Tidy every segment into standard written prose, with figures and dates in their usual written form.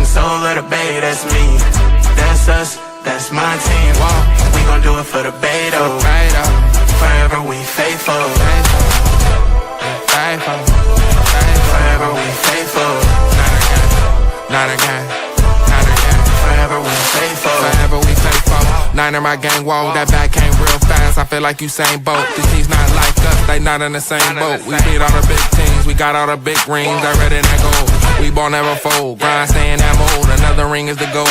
soul of the bay, that's me. That's us, that's my team. We gon' do it for the bay though. Forever we faithful. Forever we faithful. Not again. Forever we faithful. Forever we faithful. Niner my gang, whoa, that back came real fast. I feel like Usain Bolt. These teams not like us, they not in the same boat. We beat all the big teams, we got all the big rings. I read in that gold. We ball never fold, grind stay in that mold. Another ring is the goal.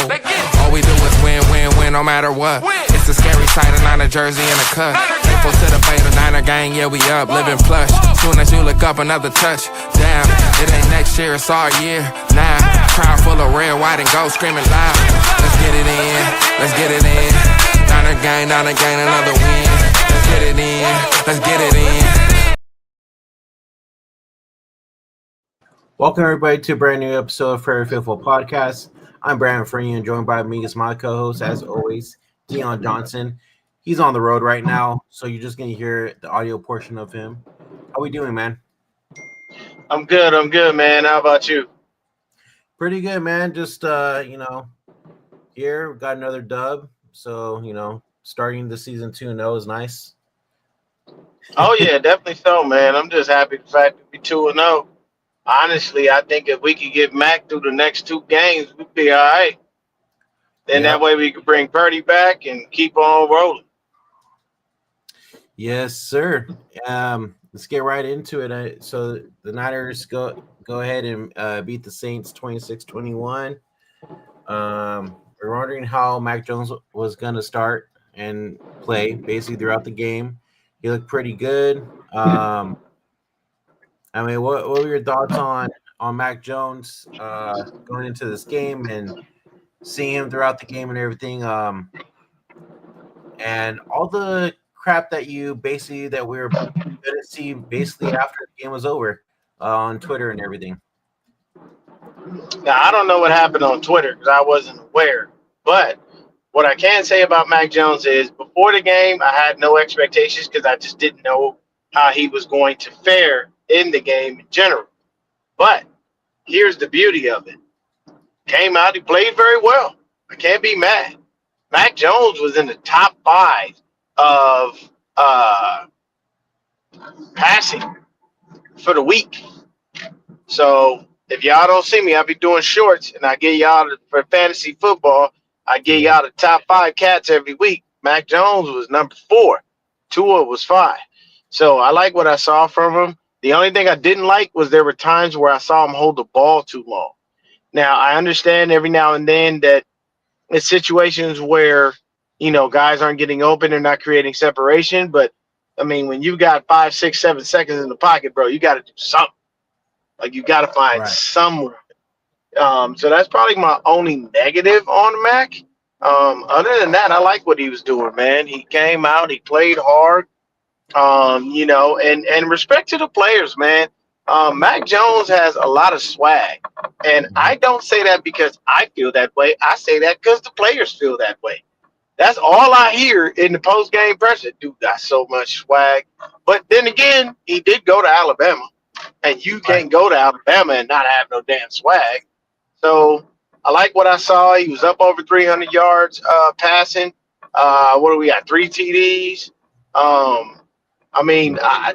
All we do is win, win, win, no matter what. It's a scary sight, a Niner jersey and a cut. Faithful to the bay, the Niner gang, yeah we up, living plush. Soon as you look up, another touch. Damn, it ain't next year, it's our year. Now, crowd full of red, white, and gold, screaming loud. Let's get it in, let's get it in. Niner gang, another win. Let's get it in, let's get it in. Welcome everybody to a brand new episode of Prairie Faithful Podcast. I'm Brandon Frenion, joined by me as my co-host, as always, Deon Johnson. He's on the road right now, so you're just going to hear the audio portion of him. How we doing, man? I'm good, man. How about you? Pretty good, man. Just, here, we got another dub. So, starting the season 2-0 is nice. Oh, yeah, definitely so, man. I'm just happy the fact that we 2-0. Honestly, I think if we could get Mac through the next two games, we'd be all right. Then that way we could bring Purdy back and keep on rolling. Yes, sir. Let's get right into it. So the Niners go ahead and beat the Saints 26-21. We're wondering how Mac Jones was going to start and play basically throughout the game. He looked pretty good. What were your thoughts on Mac Jones going into this game and seeing him throughout the game and everything? And all the crap that we were going to see basically after the game was over on Twitter and everything. Now, I don't know what happened on Twitter because I wasn't aware. But what I can say about Mac Jones is before the game, I had no expectations because I just didn't know how he was going to fare in the game in general. But here's the beauty of it. Came out, he played very well. I can't be mad. Mac Jones was in the top 5 of passing for the week. So if y'all don't see me, I'll be doing shorts, and I get y'all for fantasy football. I get y'all the top 5 cats every week. Mac Jones was number 4. Tua was 5. So I like what I saw from him. The only thing I didn't like was there were times where I saw him hold the ball too long. Now, I understand every now and then that it's situations where, guys aren't getting open, they're not creating separation. But, when you got 5, 6, 7 seconds in the pocket, bro, you got to do something. Like, you got to find someone. So that's probably my only negative on Mac. Other than that, I like what he was doing, man. He came out, he played hard. And respect to the players, man. Mac Jones has a lot of swag. And I don't say that because I feel that way. I say that because the players feel that way. That's all I hear in the post-game press. Dude got so much swag. But then again, he did go to Alabama. And you can't go to Alabama and not have no damn swag. So I like what I saw. He was up over 300 yards passing. What do we got? 3 TDs.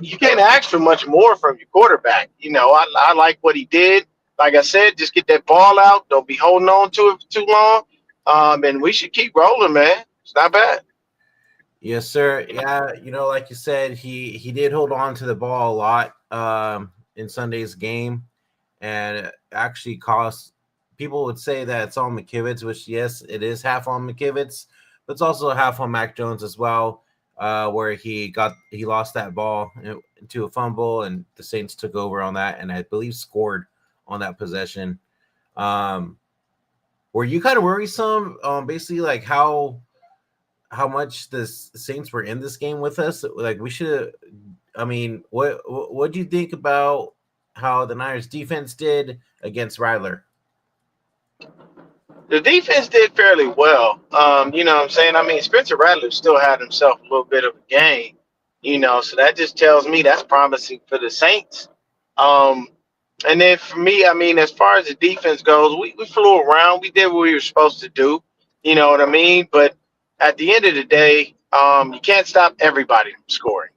You can't ask for much more from your quarterback. I like what he did. Like I said, just get that ball out. Don't be holding on to it for too long. And we should keep rolling, man. It's not bad. Yes, sir. Yeah, like you said, he did hold on to the ball a lot in Sunday's game, and it actually cost. People would say that it's on McKivitz, which yes, it is half on McKivitz, but it's also half on Mac Jones as well. Where he lost that ball into a fumble, and the Saints took over on that, and I believe scored on that possession. Were you kind of worrisome, basically, like how much the Saints were in this game with us? Like we should. What do you think about how the Niners defense did against Ryler? The defense did fairly well. You know what I'm saying? Spencer Rattler still had himself a little bit of a game, so that just tells me that's promising for the Saints. And then for me, I mean, as far as the defense goes, we flew around. We did what we were supposed to do. You know what I mean? But at the end of the day, you can't stop everybody from scoring.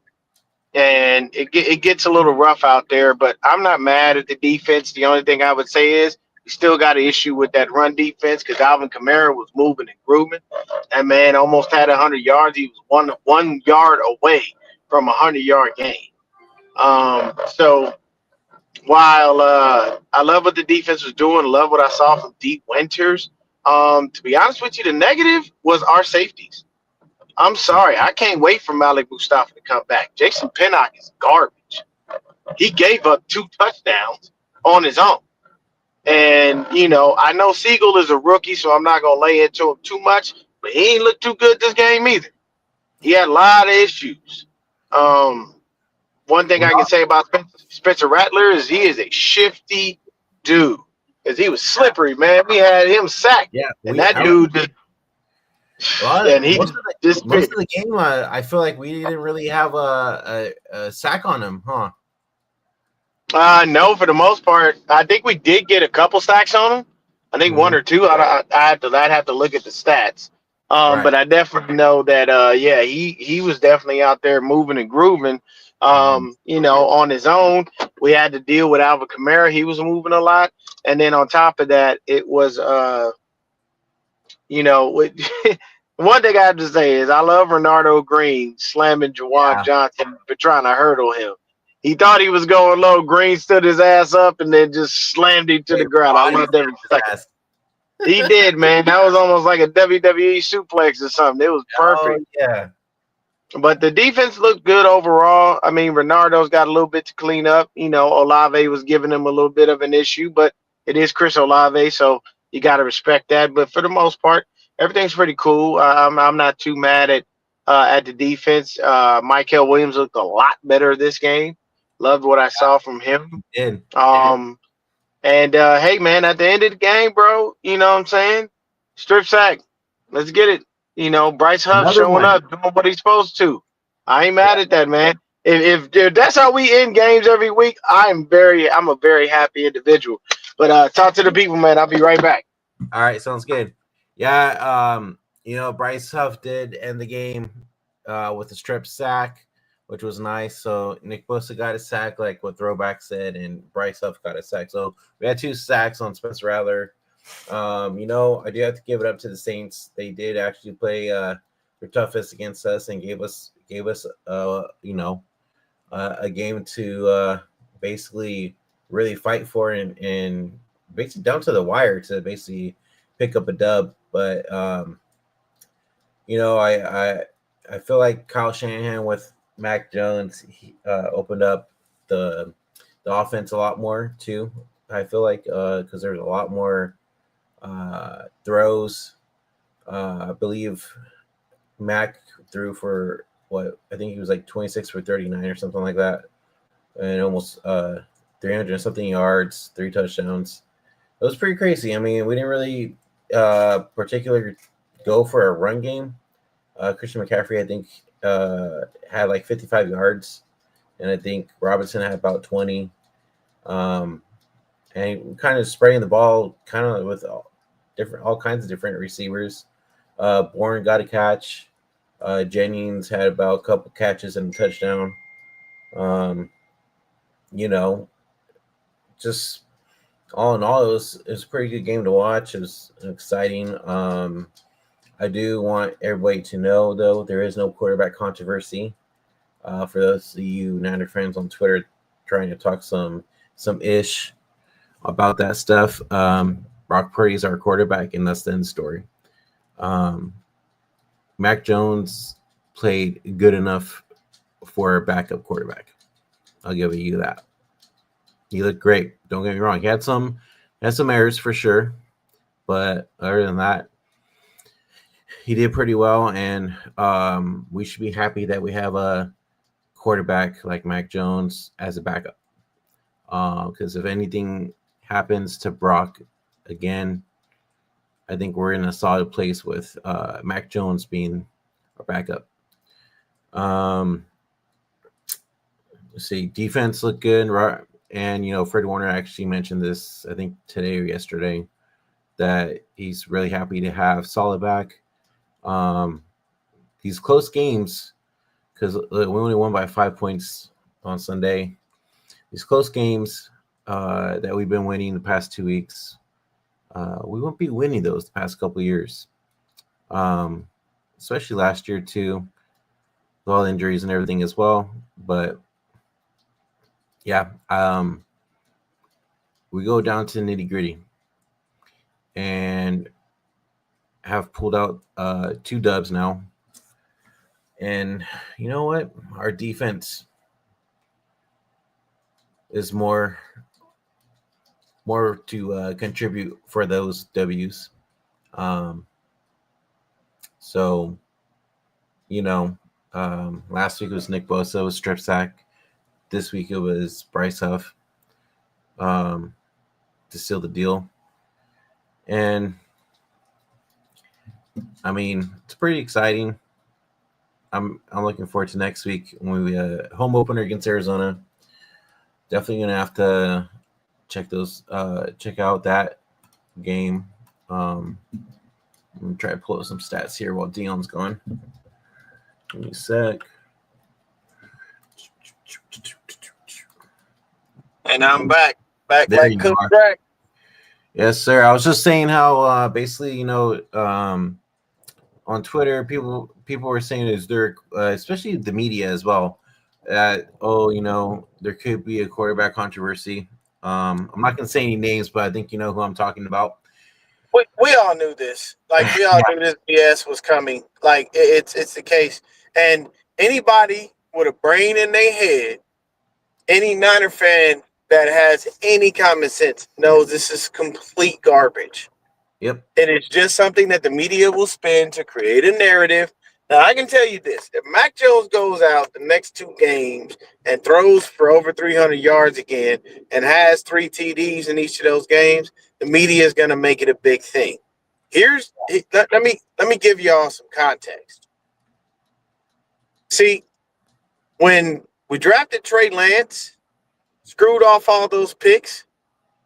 And it gets a little rough out there, but I'm not mad at the defense. The only thing I would say is we still got an issue with that run defense because Alvin Kamara was moving and grooving. That man almost had 100 yards. He was one yard away from a 100-yard game. So while I love what the defense was doing, love what I saw from Deep Winters. To be honest with you, the negative was our safeties. I'm sorry, I can't wait for Malik Mustafa to come back. Jason Pinnock is garbage. He gave up 2 touchdowns on his own. And, you know, I know Siegel is a rookie, so I'm not going to lay into him too much, but he ain't looked too good this game either. He had a lot of issues. One thing I can say about Spencer Rattler is he is a shifty dude because he was slippery, man. We had him sacked. Yeah, and that dude just and he most of the game, I feel like we didn't really have a sack on him, huh? No, for the most part, I think we did get a couple sacks on him. I think 1 or 2. I'd have to look at the stats. Right. But I definitely know that yeah, he was definitely out there moving and grooving. You know, on his own. We had to deal with Alvin Kamara. He was moving a lot. And then on top of that, it was you know, one thing I have to say is I love Renardo Green slamming Jawan Johnson for trying to hurdle him. He thought he was going low. Green stood his ass up and then just slammed him to the ground. I loved every second. He did, man. That was almost like a WWE suplex or something. It was perfect. Oh, yeah. But the defense looked good overall. I mean, Renardo's got a little bit to clean up. You know, Olave was giving him a little bit of an issue, but it is Chris Olave, so you got to respect that. But for the most part, everything's pretty cool. I'm not too mad at the defense. Michael Williams looked a lot better this game. Loved what I saw from him. Did. And hey, man, at the end of the game, bro, you know what I'm saying? Strip sack. Let's get it. You know, Bryce Huff showing up, doing what he's supposed to. I ain't mad at that, man. If that's how we end games every week, I'm a very happy individual. But talk to the people, man. I'll be right back. All right, sounds good. Yeah, you know, Bryce Huff did end the game with a strip sack, which was nice. So Nick Bosa got a sack, like what Throwback said, and Bryce Huff got a sack. So we had 2 sacks on Spencer Rattler. You know, I do have to give it up to the Saints. They did actually play their toughest against us and gave us you know, a game to basically really fight for and basically down to the wire to basically pick up a dub. But you know, I feel like Kyle Shanahan with Mac Jones, he opened up the offense a lot more too. I feel like because there's a lot more throws. I believe Mac threw for what I think he was like 26 for 39 or something like that, and almost 300 something yards, 3 touchdowns. It was pretty crazy. I mean, we didn't really particularly go for a run game. Christian McCaffrey, I think, had like 55 yards, and I think Robinson had about 20. And kind of spraying the ball kind of with all kinds of different receivers. Bourne got a catch. Jennings had about a couple catches and a touchdown. You know, just all in all, it was a pretty good game to watch. It was exciting. I do want everybody to know, though, there is no quarterback controversy. For those of you Niner fans on Twitter trying to talk some ish about that stuff, Brock Purdy is our quarterback, and that's the end story. Mac Jones played good enough for a backup quarterback. I'll give you that. He looked great. Don't get me wrong. He had some errors for sure, but other than that, he did pretty well. And we should be happy that we have a quarterback like Mac Jones as a backup. Because if anything happens to Brock again, I think we're in a solid place with Mac Jones being our backup. Let's see, defense looked good. And Fred Warner actually mentioned this, I think today or yesterday, that he's really happy to have Saleh back. These close games, because we only won by 5 points on Sunday. These close games that we've been winning the past 2 weeks, we won't be winning those the past couple of years, especially last year too, with all injuries and everything as well. But yeah, we go down to the nitty gritty and have pulled out 2 dubs now. And you know what? Our defense is more to contribute for those W's. So, last week it was Nick Bosa with strip sack. This week it was Bryce Huff to seal the deal. And I mean, it's pretty exciting. I'm looking forward to next week when we home opener against Arizona. Definitely gonna have to check out that game. I'm gonna try to pull up some stats here while Deon's gone. Give me a sec. And I'm back There like you cook are. crack. Yes, sir. I was just saying how basically, on Twitter, people were saying is there, especially the media as well, that there could be a quarterback controversy. I'm not gonna say any names, but I think you know who I'm talking about. We all knew this. Like we all knew this BS was coming. Like it's the case. And anybody with a brain in their head, any Niner fan that has any common sense knows this is complete garbage. Yep. It is just something that the media will spin to create a narrative. Now, I can tell you this. If Mac Jones goes out the next 2 games and throws for over 300 yards again and has 3 TDs in each of those games, the media is going to make it a big thing. Let me give y'all some context. See, when we drafted Trey Lance, screwed off all those picks,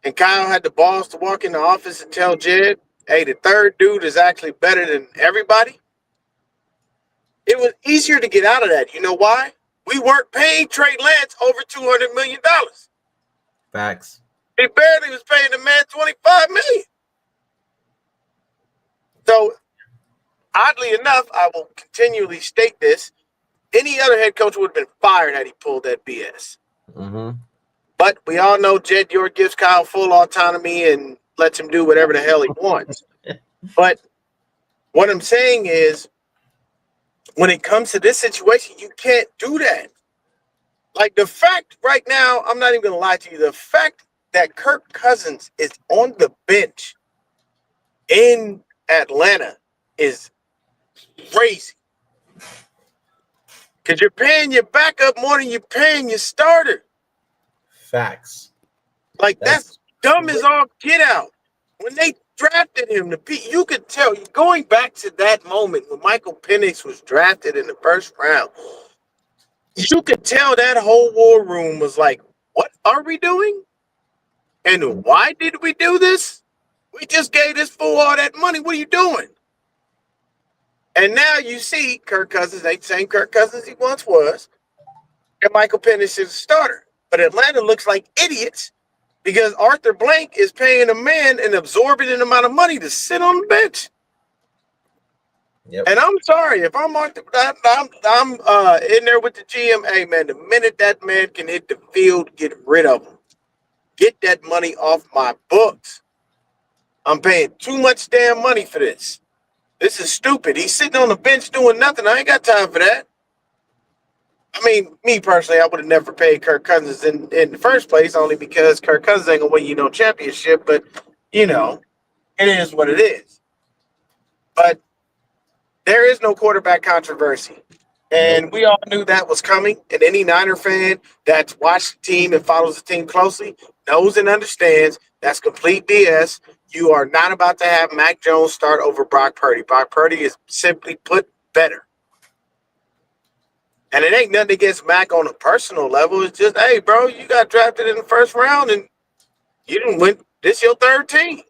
and Kyle had the balls to walk in the office and tell Jed, hey, the third dude is actually better than everybody. It was easier to get out of that. You know why? We weren't paying Trey Lance over $200 million. Facts. He barely was paying the man $25 million. So, oddly enough, I will continually state this. Any other head coach would have been fired had he pulled that BS. Mm-hmm. But we all know Jed York gives Kyle full autonomy and lets him do whatever the hell he wants. But what I'm saying is, when it comes to this situation, you can't do that. Like the fact right now, I'm not even going to lie to you, the fact that Kirk Cousins is on the bench in Atlanta is crazy. Because you're paying your backup more than you're paying your starter. Facts. Like that's dumb as all get out. When they drafted him, you could tell, going back to that moment when Michael Penix was drafted in the first round, you could tell that whole war room was like, what are we doing? And why did we do this? We just gave this fool all that money. What are you doing? And now you see Kirk Cousins ain't the same Kirk Cousins he once was. And Michael Penix is a starter. But Atlanta looks like idiots because Arthur Blank is paying a man an exorbitant amount of money to sit on the bench. Yep. And I'm sorry if I'm in there with the GM. Hey man, the minute that man can hit the field, get rid of him. Get that money off my books. I'm paying too much damn money for this. This is stupid. He's sitting on the bench doing nothing. I ain't got time for that. I mean, me personally, I would have never paid Kirk Cousins in the first place, only because Kirk Cousins ain't gonna win you no championship. But it is what it is. But there is no quarterback controversy, and we all knew that was coming. And any Niner fan that's watched the team and follows the team closely knows and understands that's complete BS. You are not about to have Mac Jones start over Brock Purdy. Brock Purdy is simply put better. And it ain't nothing against Mac on a personal level. It's just, hey, bro, you got drafted in the first round and you didn't win. This your third team.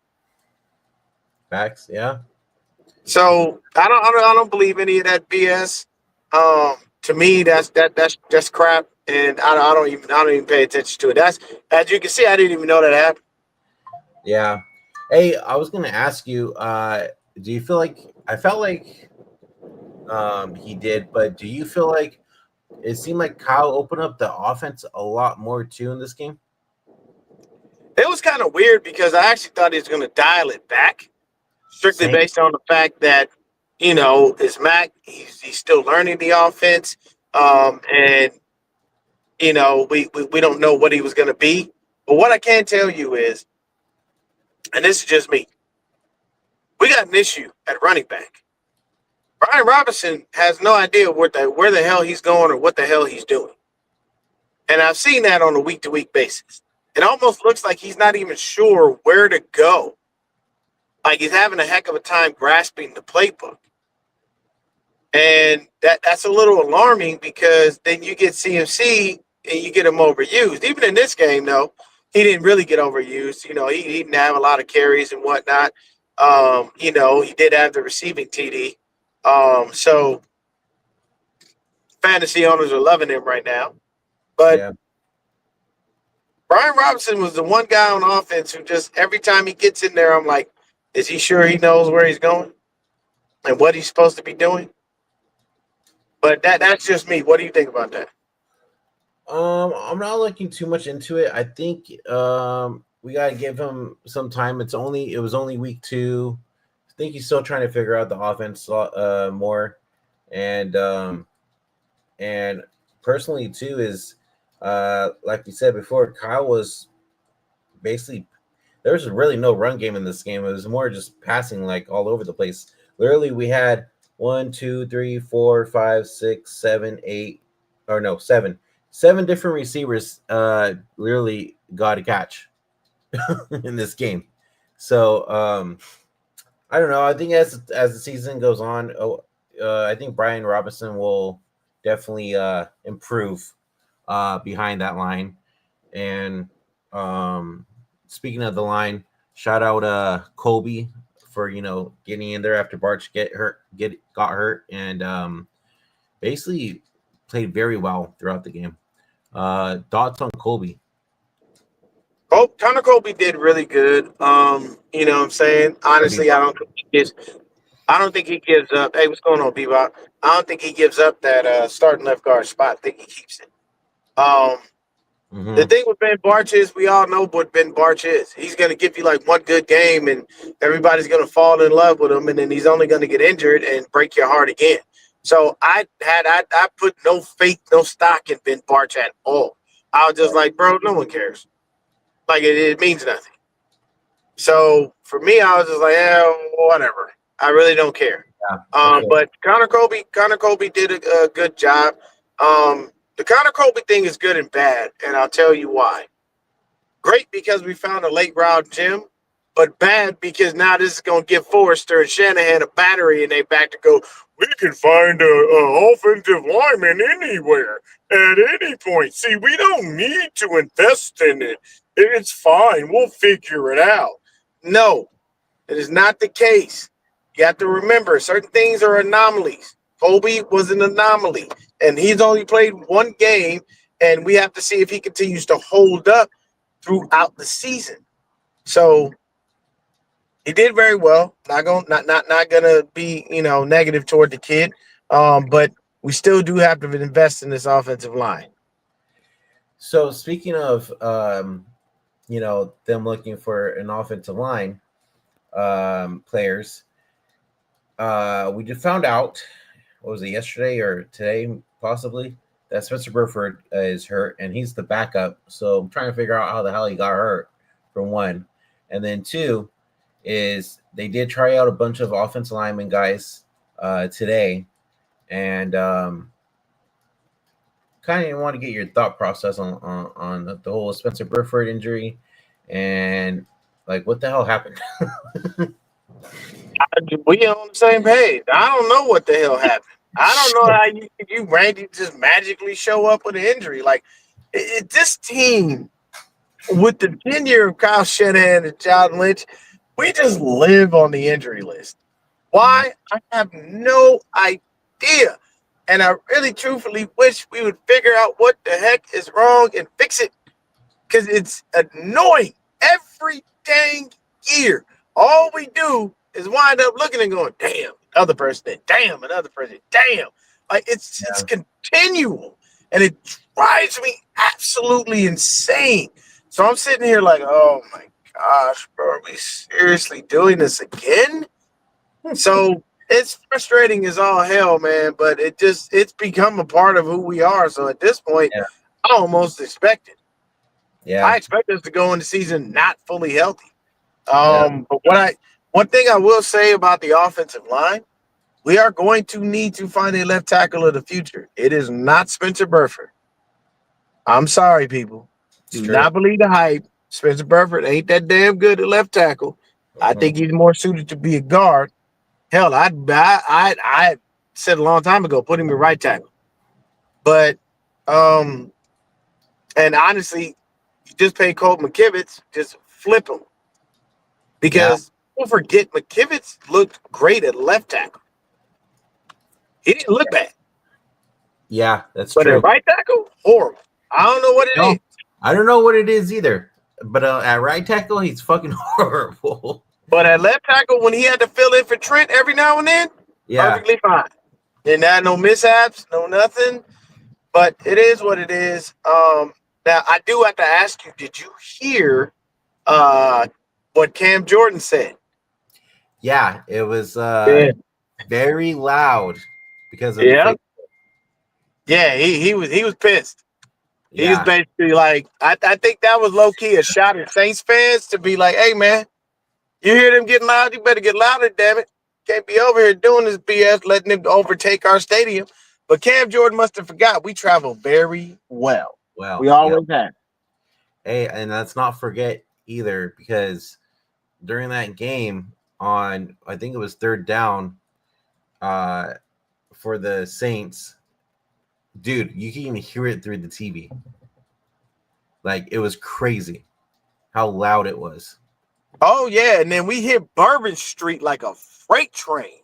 Facts, yeah. So I don't believe any of that BS. To me, that's crap, and I don't even pay attention to it. That's, as you can see, I didn't even know that happened. Yeah. Hey, I was gonna ask you, do you feel like I felt like he did, but do you feel like it seemed like Kyle opened up the offense a lot more too in this game? It was kind of weird because I actually thought he was going to dial it back, strictly Same. based on the fact that, it's Mac. He's still learning the offense, and we don't know what he was going to be. But what I can tell you is, and this is just me, we got an issue at running back. Brian Robinson has no idea where the hell he's going or what the hell he's doing. And I've seen that on a week-to-week basis. It almost looks like he's not even sure where to go. Like he's having a heck of a time grasping the playbook. And that's a little alarming because then you get CMC and you get him overused. Even in this game, though, he didn't really get overused. He didn't have a lot of carries and whatnot. He did have the receiving TD. So fantasy owners are loving him right now. But Yeah. Brian Robinson was the one guy on offense who just every time he gets in there, I'm like, is he sure he knows where he's going and what he's supposed to be doing? But that's just me. What do you think about that? I'm not looking too much into it. I think we gotta give him some time. It was only week 2. I think he's still trying to figure out the offense more. And personally too is like we said before, Kyle was basically there was really no run game in this game. It was more just passing like all over the place. Literally, we had 1, 2, 3, 4, 5, 6, 7, 8, or no, 7. 7 different receivers literally got a catch in this game. So I don't know. I think as the season goes on, I think Brian Robinson will definitely improve behind that line. And speaking of the line, shout out Kobe for getting in there after Barch got hurt and basically played very well throughout the game. Thoughts on Kobe? Connor Colby did really good. You know what I'm saying? Honestly, I don't think he gives up. Hey, what's going on, Bebop? I don't think he gives up that starting left guard spot. I think he keeps it. The thing with Ben Barch is we all know what Ben Barch is. He's going to give you like one good game and everybody's going to fall in love with him, and then he's only going to get injured and break your heart again. So I put no faith, no stock in Ben Barch at all. I was just like, bro, no one cares. Like it means nothing. So for me, I was just like, yeah, whatever. I really don't care. Yeah, but Connor Colby did a good job. The Connor Colby thing is good and bad, and I'll tell you why. Great because we found a late round gem, but bad because now this is going to give Forrester and Shanahan a battery in their back to go, we can find an offensive lineman anywhere at any point. See, we don't need to invest in it. It's fine. We'll figure it out. No, it is not the case. You have to remember, certain things are anomalies. Kobe was an anomaly, and he's only played one game, and we have to see if he continues to hold up throughout the season. So he did very well. Not gonna be negative toward the kid, but we still do have to invest in this offensive line. So speaking of them looking for an offensive line players, we just found out, what was it, yesterday or today possibly, that Spencer Burford is hurt and he's the backup. So I'm trying to figure out how the hell he got hurt, for one. And then two is they did try out a bunch of offensive lineman guys today, and kind of want to get your thought process on the whole Spencer Burford injury and like what the hell happened. We on the same page. I don't know what the hell happened. I don't know how you Randy just magically show up with an injury. Like this team with the tenure of Kyle Shanahan and John Lynch, we just live on the injury list. Why? I have no idea. And I really truthfully wish we would figure out what the heck is wrong and fix it. Because it's annoying every dang year. All we do is wind up looking and going, damn, another person, damn, another person, damn. Like it's continual. And it drives me absolutely insane. So I'm sitting here like, oh my gosh, bro, are we seriously doing this again? So it's frustrating as all hell, man. But it's become a part of who we are. So at this point, I almost expect it. Yeah. I expect us to go into the season not fully healthy. But one thing I will say about the offensive line, we are going to need to find a left tackle of the future. It is not Spencer Burford. I'm sorry, people. Do not believe the hype. Spencer Burford ain't that damn good at left tackle. I think he's more suited to be a guard. Hell, I said a long time ago, put him in right tackle. But and honestly, you just pay Colt McKivitz, just flip him. Because don't forget, McKivitz looked great at left tackle. He didn't look bad. Yeah, that's true. But true. at right tackle, horrible. I don't know what it is. I don't know what it is either. But at right tackle, he's fucking horrible. But at left tackle, when he had to fill in for Trent every now and then, perfectly fine. Didn't have no mishaps, no nothing. But it is what it is. Now, I do have to ask you, did you hear what Cam Jordan said? Yeah, it was very loud because of yeah, he was pissed. He was basically like, I think that was low key a shot at Saints fans to be like, hey man, you hear them getting loud, you better get louder, damn it. Can't be over here doing this BS, letting them overtake our stadium. But Cam Jordan must have forgot we travel very well. We always have. Hey, and let's not forget either, because during that game on, I think it was third down for the Saints, dude, you can even hear it through the TV. Like, it was crazy how loud it was. Oh, yeah, and then we hit Bourbon Street like a freight train.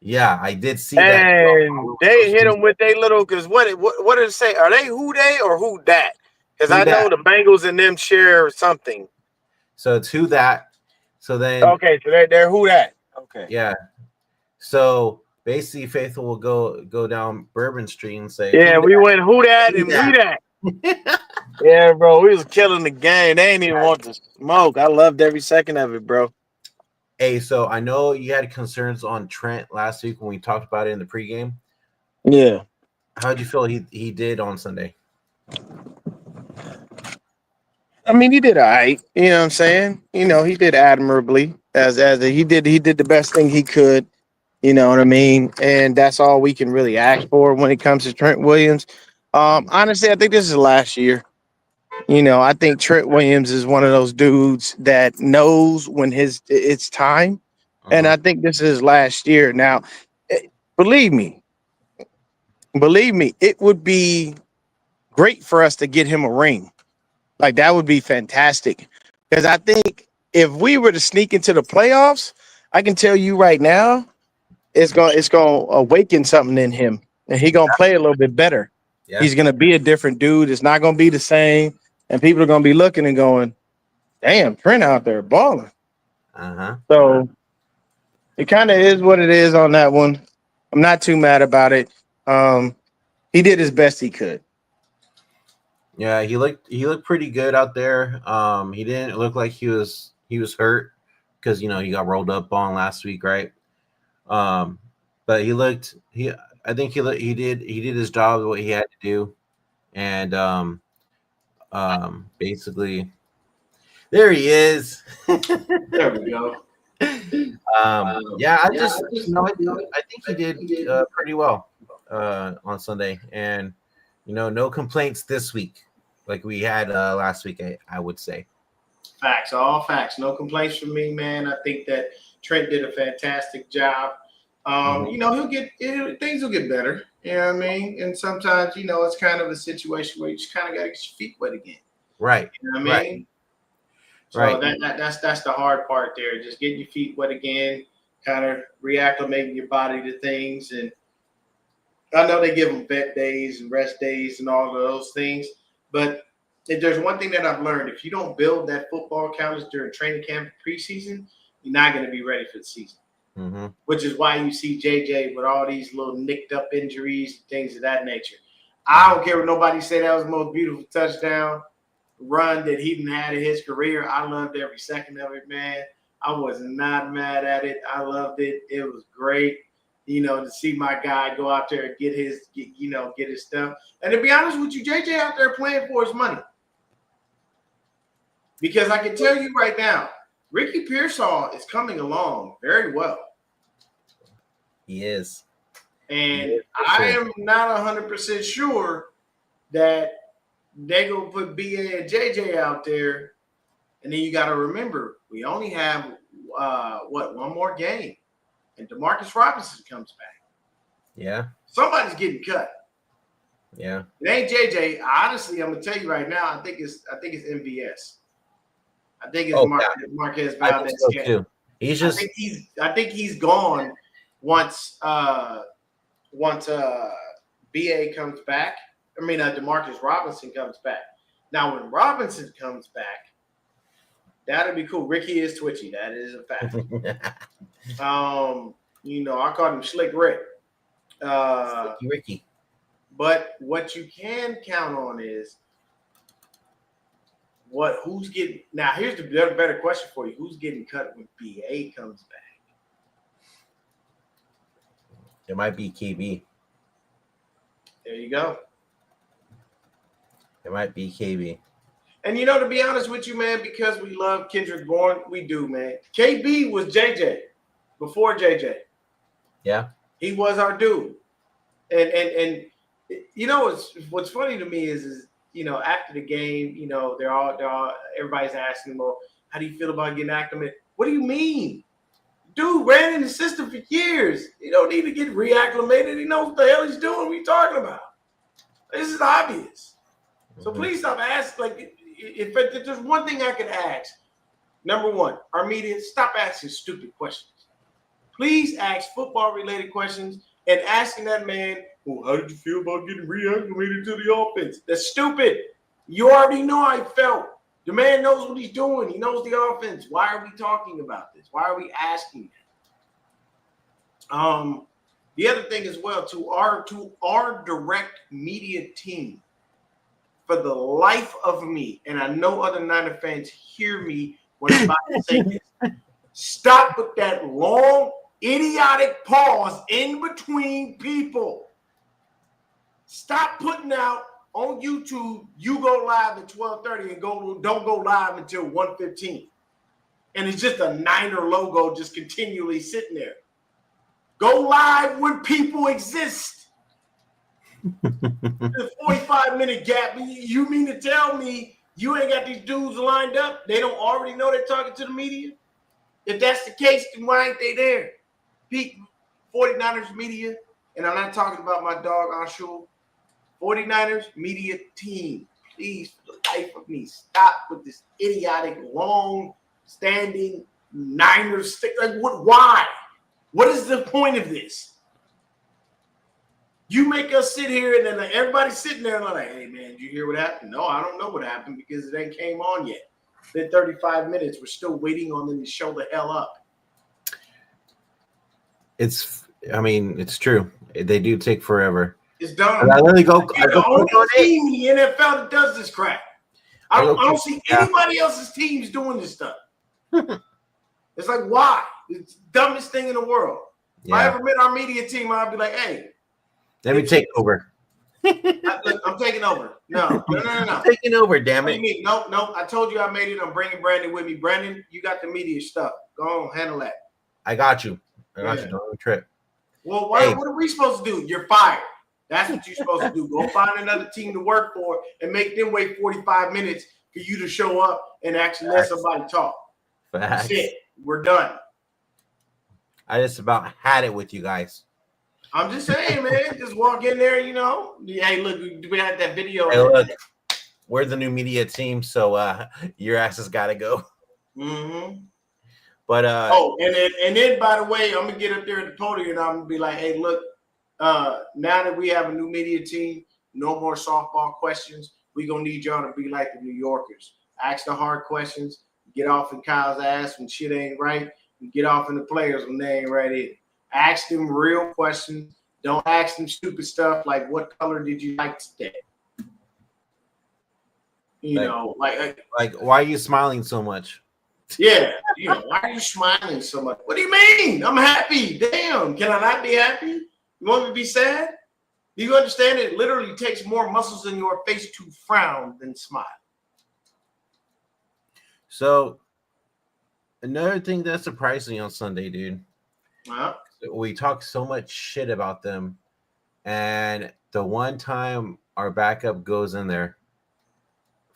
Yeah, I did see and that. And they hit them with their little, because what did it say? Are they who they or who that? Because I know the Bengals and them share something. So it's who that. So then. Okay, so they're who that. Okay. Yeah. So basically, Faithful will go down Bourbon Street and say, yeah, we went who that and we that. Yeah, bro, we was killing the game. They ain't even want to smoke. I loved every second of it, bro. Hey, so I know you had concerns on Trent last week when we talked about it in the pregame. Yeah. How'd you feel he did on Sunday? I mean, he did all right. You know what I'm saying? You know, he did admirably. He did the best thing he could. You know what I mean? And that's all we can really ask for when it comes to Trent Williams. Honestly, I think this is last year. You know, I think Trent Williams is one of those dudes that knows when it's time. And I think this is last year. Now, believe me, it would be great for us to get him a ring. Like, that would be fantastic. Because I think if we were to sneak into the playoffs, I can tell you right now, it's gonna awaken something in him. And he's going to play a little bit better. Yeah. He's going to be a different dude. It's not going to be the same. And people are going to be looking and going, damn, Trent out there balling. So it kind of is what it is on that one. I'm not too mad about it. He did his best he could. Yeah, he looked pretty good out there. He didn't look like he was hurt because, you know, he got rolled up on last week, right? But I think he did his job, what he had to do. And basically there he is. There we go. Yeah, I think he did pretty well on Sunday, and you know, no complaints this week like we had last week. I would say all facts, no complaints from me, man. I think that Trent did a fantastic job. Things will get better. You know what I mean? And sometimes, it's kind of a situation where you just kind of got to get your feet wet again. Right. You know what I mean? So right. That's the hard part there. Just getting your feet wet again, kind of reacclimating your body to things. And I know they give them vet days and rest days and all of those things. But if there's one thing that I've learned, if you don't build that football calendar during training camp and preseason, you're not going to be ready for the season. Mm-hmm. Which is why you see JJ with all these little nicked up injuries and things of that nature. I don't care what nobody say that was the most beautiful touchdown run that he had in his career. I loved every second of it, man. I was not mad at it. I loved it. It was great, to see my guy go out there and get his stuff. And to be honest with you, JJ out there playing for his money. Because I can tell you right now, Ricky Pearsall is coming along very well. He is. And I am not 100% sure that they going to put BA and JJ out there. And then you got to remember, we only have, one more game. And Demarcus Robinson comes back. Yeah. Somebody's getting cut. Yeah. It ain't JJ. Honestly, I'm going to tell you right now, I think it's MVS. I think it's Marquez Valdez. So too. He's just. I think he's gone once BA comes back. I mean, Demarcus Robinson comes back. Now, when Robinson comes back, that'll be cool. Ricky is twitchy. That is a fact. I call him Slick Rick. Slicky Ricky. But what you can count on is who's getting – now, here's the better question for you. Who's getting cut when BA comes back? It might be KB. There you go. It might be KB. And, to be honest with you, man, because we love Kendrick Bourne, we do, man. KB was JJ before JJ. Yeah. He was our dude. And what's funny to me is after the game, they're all everybody's asking him, well, how do you feel about getting acclimated? What do you mean? Dude ran in the system for years. He don't need to get reacclimated. He knows what the hell he's doing. What are you talking about? This is obvious. So please stop asking. Like, if there's one thing I could ask, number one, our media, stop asking stupid questions. Please ask football-related questions and asking that man, well, how did you feel about getting reacclimated to the offense? That's stupid. You already know how I felt. The man knows what he's doing. He knows the offense. Why are we talking about this? Why are we asking that? The other thing as well, to our direct media team, for the life of me, and I know other Niner fans hear me when I'm about to say this, stop with that long, idiotic pause in between people. Stop putting out on YouTube, you go live at 12:30 and don't go live until 1:15. And it's just a Niner logo just continually sitting there. Go live when people exist. The 45-minute gap. You mean to tell me you ain't got these dudes lined up? They don't already know they're talking to the media? If that's the case, then why ain't they there? Peak 49ers media, and I'm not talking about my dog, Anshul. 49ers media team, please, for the life of me, stop with this idiotic, long-standing Niners stick. Like, what? Why? What is the point of this? You make us sit here, and then everybody's sitting there and like, hey, man, did you hear what happened? No, I don't know what happened because it ain't came on yet. Been 35 minutes. We're still waiting on them to show the hell up. It's true. They do take forever. It's done. And I literally go. The only team in the NFL that does this crap. I don't see anybody else's teams doing this stuff. It's like, why? It's the dumbest thing in the world. If I ever met our media team, I'd be like, hey. Let me take over. I'm taking over. No. I'm taking over, damn it. No. I told you I made it. I'm bringing Brandon with me. Brandon, you got the media stuff. Go on, handle that. I got you. Don't trip. Well, what are we supposed to do? You're fired. That's what you're supposed to do. Go find another team to work for and make them wait 45 minutes for you to show up and actually let somebody talk. Facts. That's it. We're done. I just about had it with you guys. I'm just saying, man. Just walk in there, you know. Hey, look, we had that video. Hey, look, we're the new media team, so your asses got to go. Mm-hmm. But and then by the way, I'm gonna get up there at the podium and I'm gonna be like, hey, look, now that we have a new media team, no more softball questions. We're gonna need y'all to be like the New Yorkers. Ask the hard questions, get off in Kyle's ass when shit ain't right, and get off in the players when they ain't right either. Ask them real questions. Don't ask them stupid stuff like what color did you like today? You know, like why are you smiling so much? Yeah, you know, why are you smiling so much? What do you mean? I'm happy. Damn, can I not be happy? You want me to be sad? Do you understand it literally takes more muscles in your face to frown than smile? So, another thing that surprised me on Sunday, dude. We talk so much shit about them, and the one time our backup goes in there,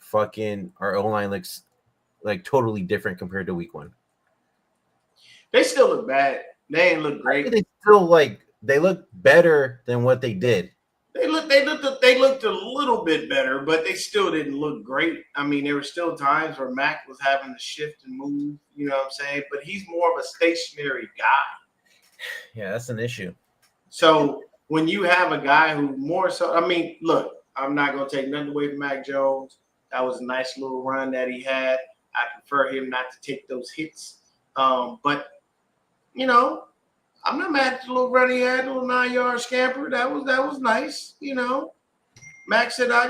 fucking our O-line looks like totally different compared to week 1. They still look bad. They ain't look great. They still they look better than what they did. They looked a little bit better, but they still didn't look great. I mean, there were still times where Mac was having to shift and move, you know what I'm saying? But he's more of a stationary guy. Yeah, that's an issue. So when you have a guy who more so, I mean, look, I'm not going to take nothing away from Mac Jones. That was a nice little run that he had. I prefer him not to take those hits. But, you know, I'm not mad at the little run he had, a little 9-yard scamper. That was nice, you know. Mac said, I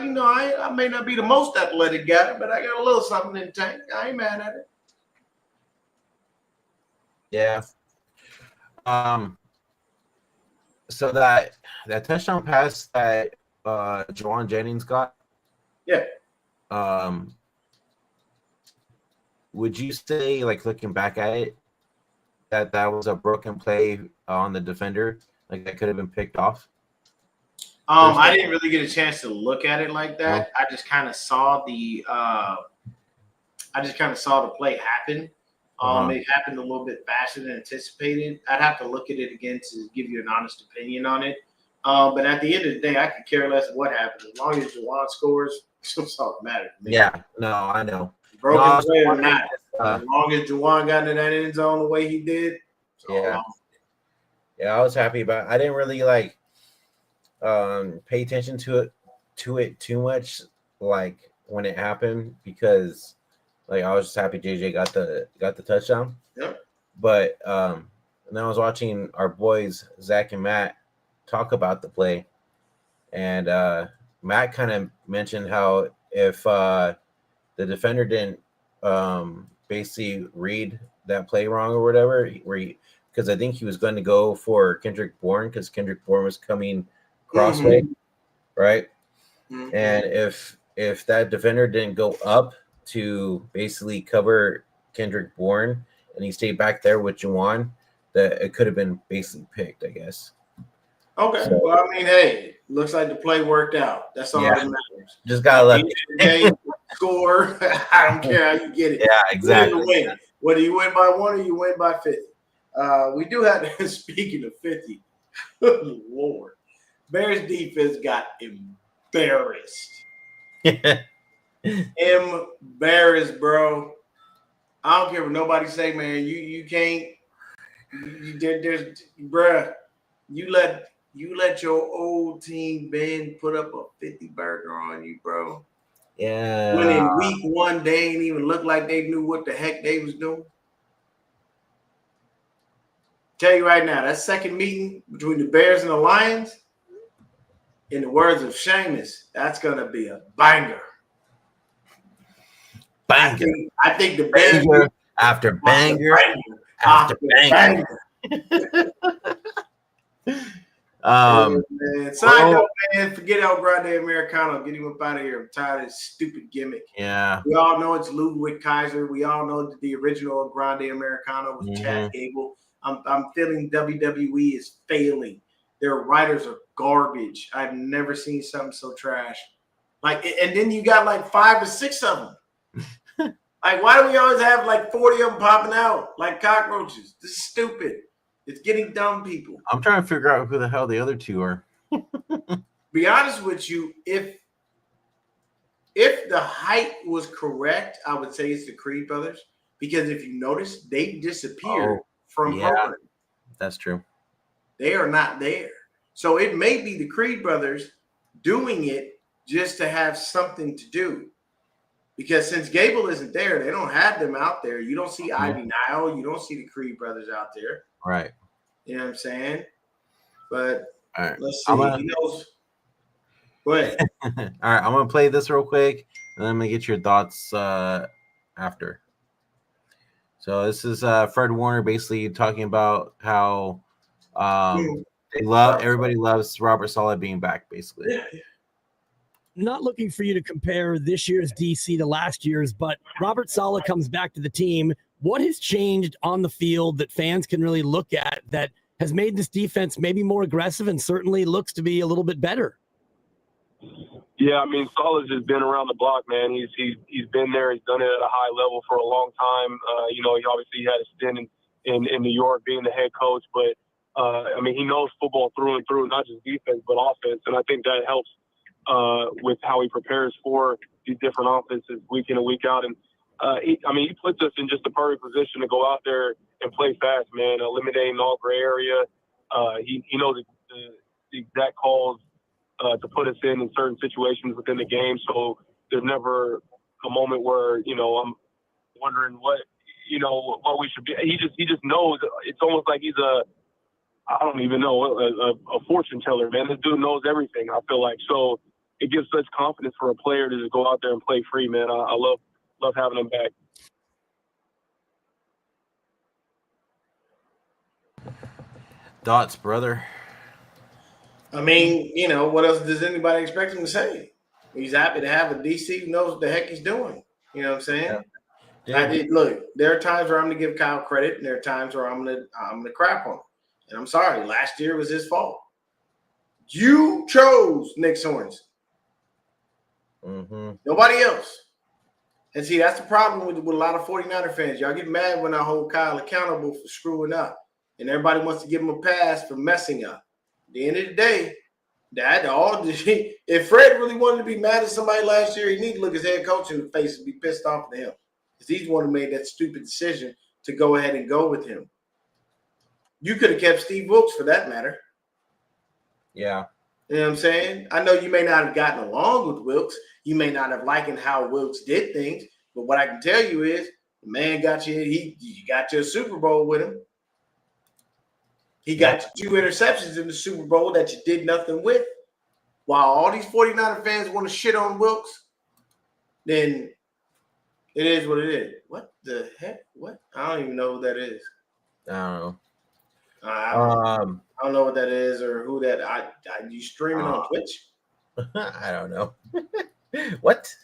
may not be the most athletic guy, but I got a little something in the tank. I ain't mad at it. Yeah. So that touchdown pass that Juwan Jennings got. Yeah. Would you say, like, looking back at it, that was a broken play on the defender? Like, that could have been picked off? I didn't really get a chance to look at it like that. No. I just kind of saw the play happen. It happened a little bit faster than anticipated. I'd have to look at it again to give you an honest opinion on it. But at the end of the day, I could care less what happens. As long as Juwan scores, it's all that matters to me. Yeah, no, I know. Broken play or not. As long as Juwan got into that end zone the way he did. Yeah, I was happy about it. I didn't really pay attention to it too much, like, when it happened, because I was just happy JJ got the touchdown. Yep. But and then I was watching our boys Zach and Matt talk about the play, and Matt kind of mentioned how if the defender didn't basically read that play wrong or whatever, because I think he was going to go for Kendrick Bourne because Kendrick Bourne was coming crossway, right? Mm-hmm. And if that defender didn't go up to basically cover Kendrick Bourne and he stayed back there with Juwan, that it could have been basically picked, I guess. Okay. So, well, I mean, hey, looks like the play worked out. That's all that matters. Just gotta let the score. I don't care how you get it. Yeah, exactly. Win. Whether you win by 1 or you win by 50. We do have to, speaking of 50, Lord, Bears defense got embarrassed. Embarrassed, bro. I don't care what nobody say, man. You can't. There's, bruh. You let your old team Ben put up a 50 burger on you, bro. Yeah. When in week 1 they ain't even look like they knew what the heck they was doing. Tell you right now, that second meeting between the Bears and the Lions, in the words of Seamus, that's gonna be a banger. Banger. I think the Bears after banger after banger. Man. Side note, man, forget El Grande Americano. Get him up out of here. I'm tired of his stupid gimmick. Yeah. We all know it's Ludwig Kaiser. We all know that the original El Grande Americano was Chad Gable. I'm feeling WWE is failing. Their writers are garbage. I've never seen something so trash. And then you got like 5 or 6 of them. Like, why do we always have like 40 of them popping out like cockroaches? This is stupid. It's getting dumb people. I'm trying to figure out who the hell the other two are. Be honest with you, if the height was correct, I would say it's the Creed brothers, because if you notice, they disappeared from Hogan. That's true. They are not there. So it may be the Creed brothers doing it just to have something to do. Because since Gable isn't there, they don't have them out there. You don't see Ivy Nile. You don't see the Creed brothers out there. Right. You know what I'm saying? But let's see. He knows. Go ahead. All right, I'm going to play this real quick, and then I'm going to get your thoughts after. So this is Fred Warner basically talking about how everybody loves Robert Saleh being back, basically. Yeah. Not looking for you to compare this year's DC to last year's, but Robert Saleh comes back to the team. What has changed on the field that fans can really look at that has made this defense maybe more aggressive and certainly looks to be a little bit better? Yeah, I mean, Saleh's just been around the block, man. He's been there. He's done it at a high level for a long time. He obviously had a stint in New York being the head coach, but I mean, he knows football through and through, not just defense but offense, and I think that helps with how he prepares for these different offenses week in and week out. And he puts us in just the perfect position to go out there and play fast, man, eliminating all gray area. He knows the exact calls to put us in certain situations within the game. So there's never a moment where, I'm wondering what we should be. He just knows. It's almost like he's I don't even know, a fortune teller, man. This dude knows everything, I feel like. So it gives such confidence for a player to just go out there and play free, man. I love having him back. Thoughts, brother? I mean, what else does anybody expect him to say? He's happy to have a DC who knows what the heck he's doing. You know what I'm saying? Yeah. Look, there are times where I'm going to give Kyle credit, and there are times where I'm gonna crap on him. And I'm sorry, last year was his fault. You chose Nick Sorensen. Mm-hmm. Nobody else. And see, that's the problem with a lot of 49er fans. Y'all get mad when I hold Kyle accountable for screwing up. And everybody wants to give him a pass for messing up. At the end of the day, if Fred really wanted to be mad at somebody last year, he need to look his head coach in the face and be pissed off at him. Because he's the one who made that stupid decision to go ahead and go with him. You could have kept Steve Wilkes for that matter. Yeah. You know what I'm saying? I know you may not have gotten along with Wilkes. You may not have liked how Wilkes did things. But what I can tell you is the man got you. You got you a Super Bowl with him. He got you 2 interceptions in the Super Bowl that you did nothing with. While all these 49er fans want to shit on Wilkes, then it is what it is. What the heck? What? I don't even know who that is. I don't know. I don't know what that is or who that. You streaming on Twitch? I don't know. What?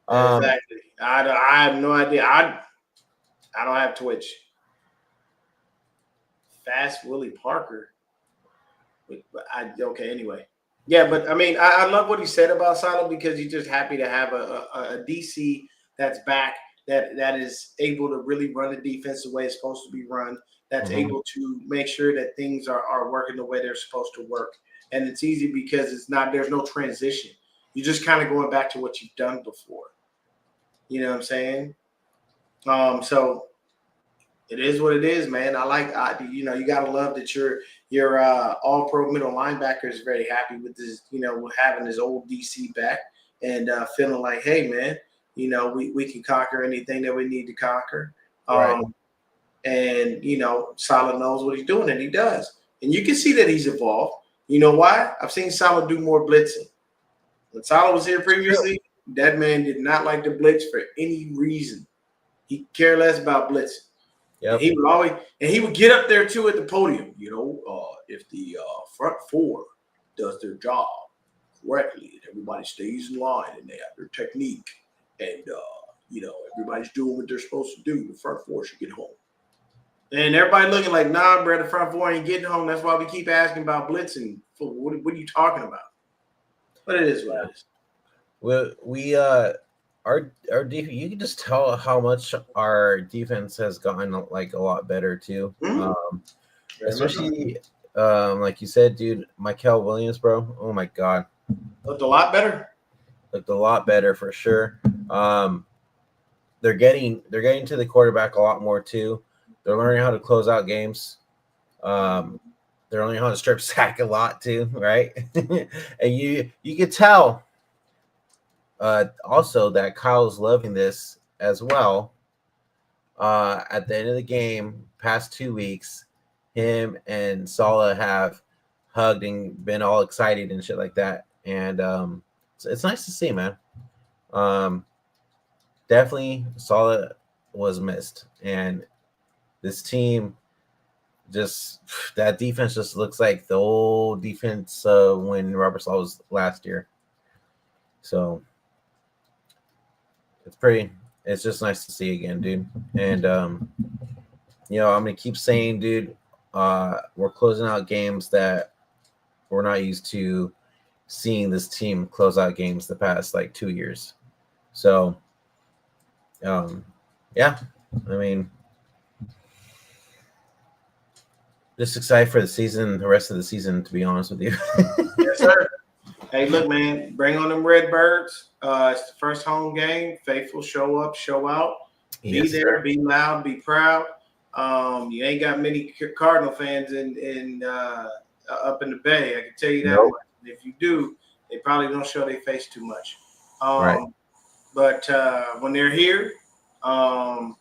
Exactly. I have no idea. I don't have Twitch. Fast Willie Parker. Okay. Anyway, yeah, but I mean, I love what he said about Saleh because he's just happy to have a DC that's back that is able to really run the defense the way it's supposed to be run. That's able to make sure that things are working the way they're supposed to work. And it's easy because there's no transition. You're just kind of going back to what you've done before. You know what I'm saying? So it is what it is, man. You gotta love that your all-pro middle linebacker is very happy with this, with having his old DC back and feeling like, hey, man, we can conquer anything that we need to conquer. Right. And, Saleh knows what he's doing, and he does. And you can see that he's evolved. You know why? I've seen Saleh do more blitzing. When Saleh was here previously, that man did not like to blitz for any reason. He cared less about blitzing. Yep. He would get up there, too, at the podium. If the front four does their job correctly and everybody stays in line and they have their technique and, everybody's doing what they're supposed to do, the front four should get home. And everybody looking like, nah, bro, the front four ain't getting home. That's why we keep asking about blitzing. What are you talking about? But it is what it is. Well, our defense, you can just tell how much our defense has gotten like a lot better too. Especially like you said, dude, Michael Williams, bro. Oh my god, Looked a lot better. looked a lot better for sure. They're getting to the quarterback a lot more too. They're learning how to close out games. They're learning how to strip sack a lot too, right? And you could tell also that Kyle's loving this as well. At the end of the game, past 2 weeks, him and Saleh have hugged and been all excited and shit like that. And it's nice to see, man. Definitely Saleh was missed. And this team just, that defense just looks like the old defense when Robert Saleh was last year. So it's just nice to see again, dude. And I'm gonna keep saying, dude, we're closing out games that we're not used to seeing this team close out games the past like 2 years. So yeah, I mean, just excited for the season, the rest of the season, to be honest with you. Yes, sir. Hey, look, man, bring on them Redbirds. It's the first home game. Faithful, show up, show out. Be there, Sir. be loud, be proud. You ain't got many Cardinal fans in up in the Bay. I can tell you that Nope. much. If you do, they probably don't show their face too much. Right. But when they're here, I'm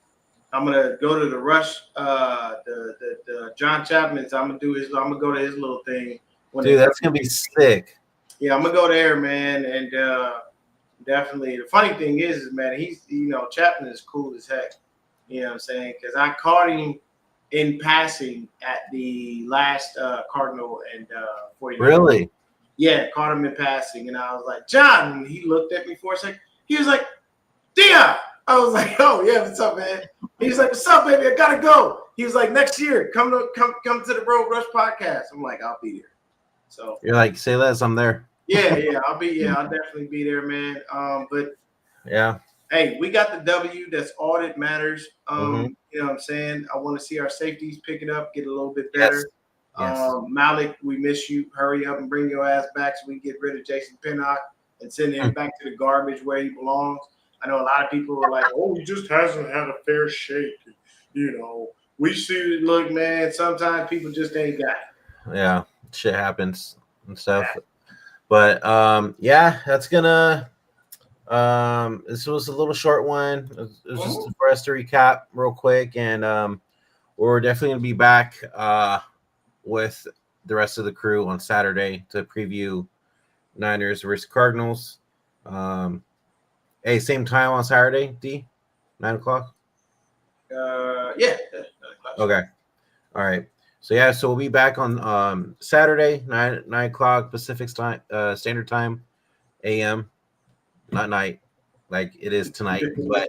gonna go to the Rush, the John Chapman's. I'm gonna go to his little thing. Dude, that's gonna be sick. Yeah, I'm gonna go there, man, and definitely. The funny thing is, man, he's Chapman is cool as heck. You know what I'm saying? Because I caught him in passing at the last Cardinal and 49ers. Really? Yeah, caught him in passing, and I was like, John. And he looked at me for a second. He was like, Deon. I was like, oh yeah, what's up, man? He was like, what's up, baby? I gotta go. He was like, next year, come to the Road Rush podcast. I'm like, I'll be there. So You're like, say less, I'm there. yeah, I'll definitely be there, man. But Yeah. hey, we got the W. That's all that matters. Mhm. You know what I'm saying? I want to see our safeties pick it up, get a little bit better. Yes. Malik, we miss you. Hurry up and bring your ass back so we can get rid of Jason Pinnock and send him back to the garbage where he belongs. I know a lot of people are like, oh, he just hasn't had a fair shake. We see, look, man, sometimes people just ain't got it. Yeah, shit happens and stuff. But yeah, that's gonna this was a little short one. It was just for us to recap real quick, and we're definitely gonna be back with the rest of the crew on Saturday to preview Niners versus Cardinals. Hey, same time on Saturday, D? 9 o'clock? Yeah. Okay. All right. So yeah, so we'll be back on Saturday, 9 o'clock Pacific Standard Time, AM, not night, like it is tonight. But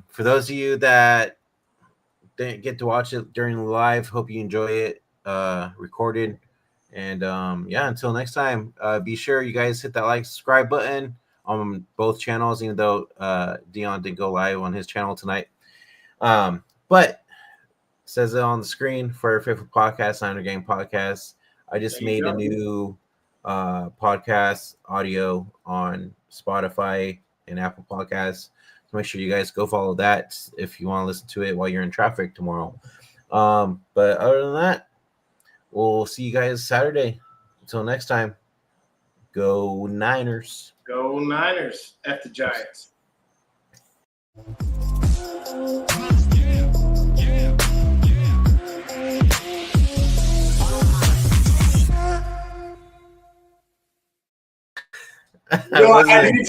for those of you that didn't get to watch it during the live, hope you enjoy it recorded. And yeah, until next time, be sure you guys hit that like, subscribe button on both channels, even though Deon didn't go live on his channel tonight. But says it on the screen for our favorite podcast, Niner Gang Podcast. I just made a new podcast audio on Spotify and Apple Podcasts. So make sure you guys go follow that if you want to listen to it while you're in traffic tomorrow. But other than that, we'll see you guys Saturday. Until next time, go Niners. Go Niners. F the Giants. I wasn't-